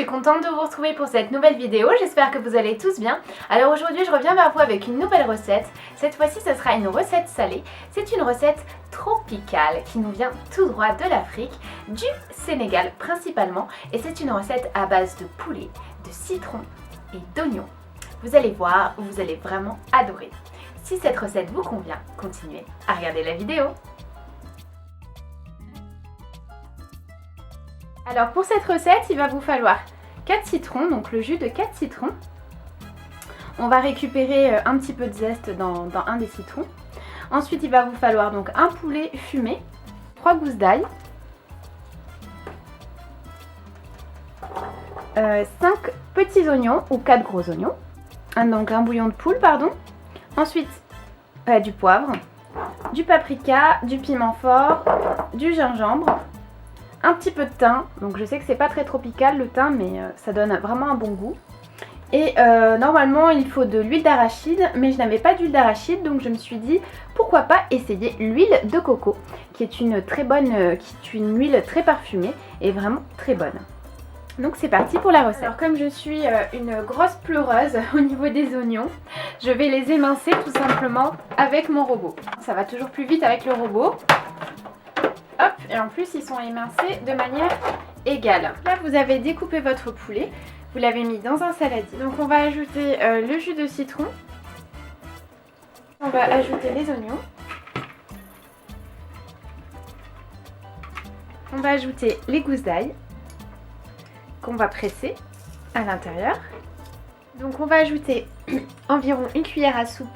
suis contente de vous retrouver pour cette nouvelle vidéo, j'espère que vous allez tous bien. Alors aujourd'hui je reviens vers vous avec une nouvelle recette. Cette fois-ci ce sera une recette salée. C'est une recette tropicale qui nous vient tout droit de l'Afrique, du Sénégal principalement. Et c'est une recette à base de poulet, de citron et d'oignons. Vous allez voir, vous allez vraiment adorer. Si cette recette vous convient, continuez à regarder la vidéo. Alors pour cette recette, il va vous falloir 4 citrons, donc le jus de 4 citrons. On va récupérer un petit peu de zeste dans un des citrons. Ensuite, il va vous falloir donc un poulet fumé, 3 gousses d'ail, 5 petits oignons ou 4 gros oignons, donc un bouillon de poule, pardon. Ensuite, du poivre, du paprika, du piment fort, du gingembre, un petit peu de thym. Donc je sais que c'est pas très tropical le thym, mais ça donne vraiment un bon goût. Et normalement il faut de l'huile d'arachide, mais je n'avais pas d'huile d'arachide, donc je me suis dit pourquoi pas essayer l'huile de coco, qui est une très bonne, qui est une huile très parfumée et vraiment très bonne. Donc c'est parti pour la recette. Alors comme je suis une grosse pleureuse au niveau des oignons, je vais les émincer tout simplement avec mon robot. Ça va toujours plus vite avec le robot. Hop, et en plus ils sont émincés de manière égale. Là vous avez découpé votre poulet, vous l'avez mis dans un saladier. Donc on va ajouter le jus de citron, on va ajouter les oignons, on va ajouter les gousses d'ail qu'on va presser à l'intérieur. Donc on va ajouter environ une cuillère à soupe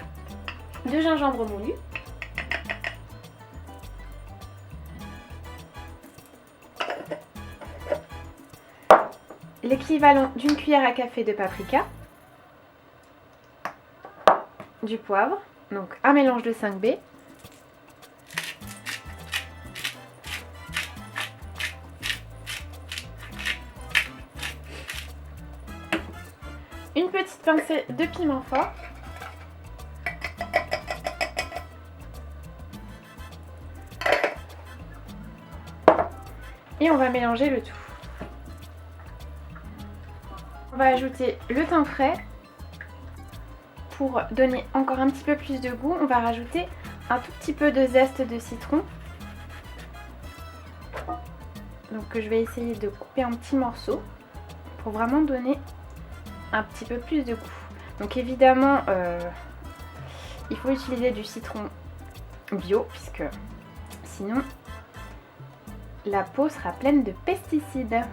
de gingembre moulu, l'équivalent d'une cuillère à café de paprika, du poivre, donc un mélange de 5B, une petite pincée de piment fort, et on va mélanger le tout. On va ajouter le thym frais. Pour donner encore un petit peu plus de goût, on va rajouter un tout petit peu de zeste de citron. Donc je vais essayer de couper en petits morceaux pour vraiment donner un petit peu plus de goût. Donc évidemment, il faut utiliser du citron bio puisque sinon la peau sera pleine de pesticides.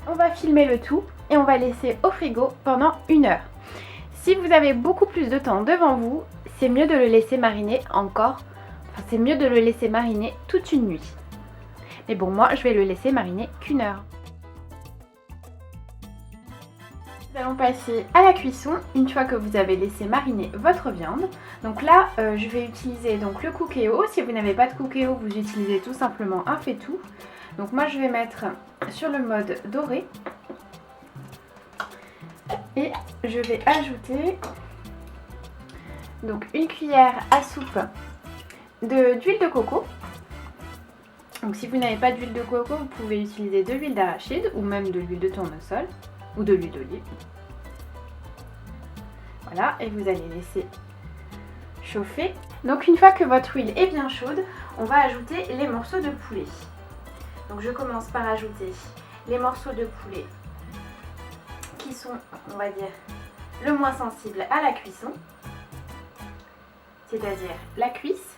On va filmer le tout et on va laisser au frigo pendant 1 heure. Si vous avez beaucoup plus de temps devant vous, c'est mieux de le laisser mariner c'est mieux de le laisser mariner toute une nuit. Mais bon, moi je vais le laisser mariner qu'1 heure. Nous allons passer à la cuisson une fois que vous avez laissé mariner votre viande. Donc là, je vais utiliser donc le Cookéo. Si vous n'avez pas de Cookéo, vous utilisez tout simplement un faitout. Donc moi je vais mettre sur le mode doré et je vais ajouter donc une cuillère à soupe d'huile de coco. Donc si vous n'avez pas d'huile de coco, vous pouvez utiliser de l'huile d'arachide ou même de l'huile de tournesol ou de l'huile d'olive. Voilà, et vous allez laisser chauffer. Donc une fois que votre huile est bien chaude, on va ajouter les morceaux de poulet. Donc je commence par ajouter les morceaux de poulet qui sont, on va dire, le moins sensibles à la cuisson, c'est-à-dire la cuisse.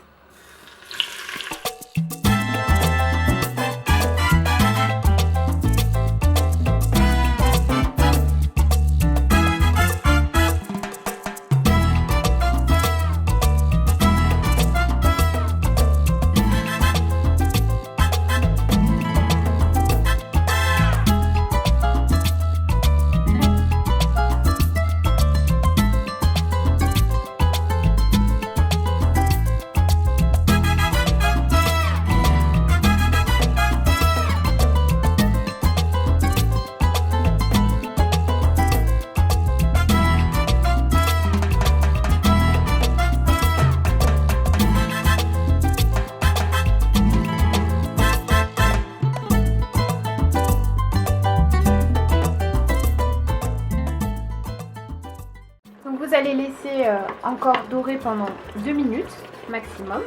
les laisser encore dorer pendant 2 minutes maximum.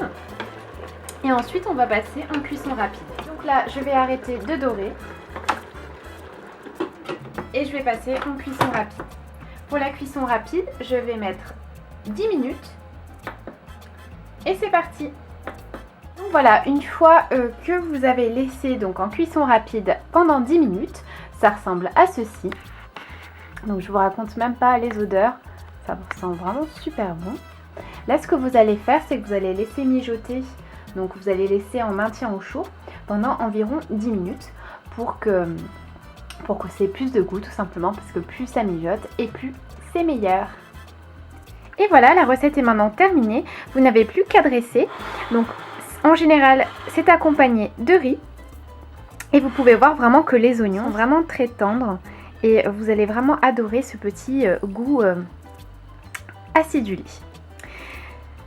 Et ensuite, on va passer en cuisson rapide. Donc là, je vais arrêter de dorer. Et je vais passer en cuisson rapide. Pour la cuisson rapide, je vais mettre 10 minutes. Et c'est parti! Donc voilà, une fois que vous avez laissé donc en cuisson rapide pendant 10 minutes, ça ressemble à ceci. Donc je vous raconte même pas les odeurs, ça sent vraiment super bon. Là, ce que vous allez faire, c'est que vous allez laisser mijoter. Donc vous allez laisser en maintien au chaud pendant environ 10 minutes pour que c'est plus de goût tout simplement, parce que plus ça mijote et plus c'est meilleur. Et voilà, la recette est maintenant terminée. Vous n'avez plus qu'à dresser. Donc en général, c'est accompagné de riz. Et vous pouvez voir vraiment que les oignons sont vraiment très tendres. Et vous allez vraiment adorer ce petit goût acidulé.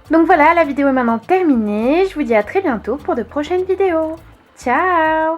Donc voilà, la vidéo est maintenant terminée. Je vous dis à très bientôt pour de prochaines vidéos. Ciao!